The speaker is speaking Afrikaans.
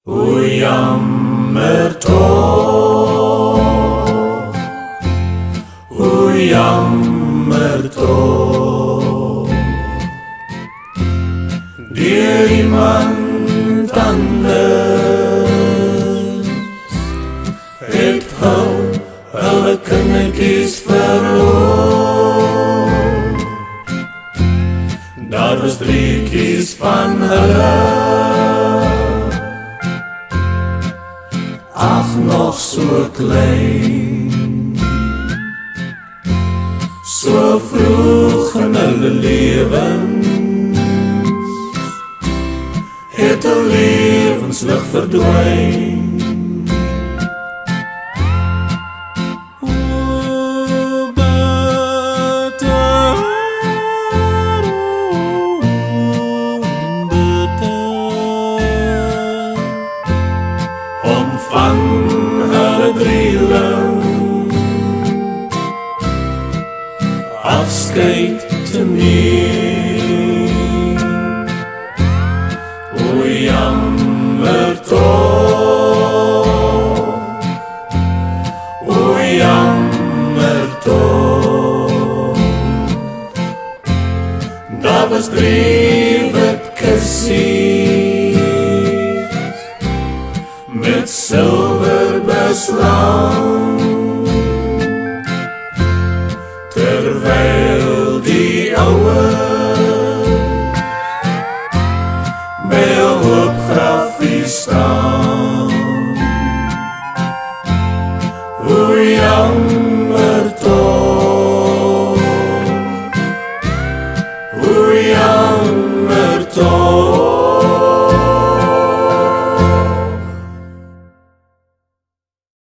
O jammer toch, o jammer toch, deur iemand anders het hulle kindertjies verloor. Daar was 3 kies van hulle, ach nog so klein, so vroeg in hulle lewens het hulle levenslig verdwyn. Om van hulle drieling afskeid te neem. O jammer toch, o jammer toch, daar was 3 wit kussies met silver beslaan, terwyl die ouers by 'n hoopgrafie staan.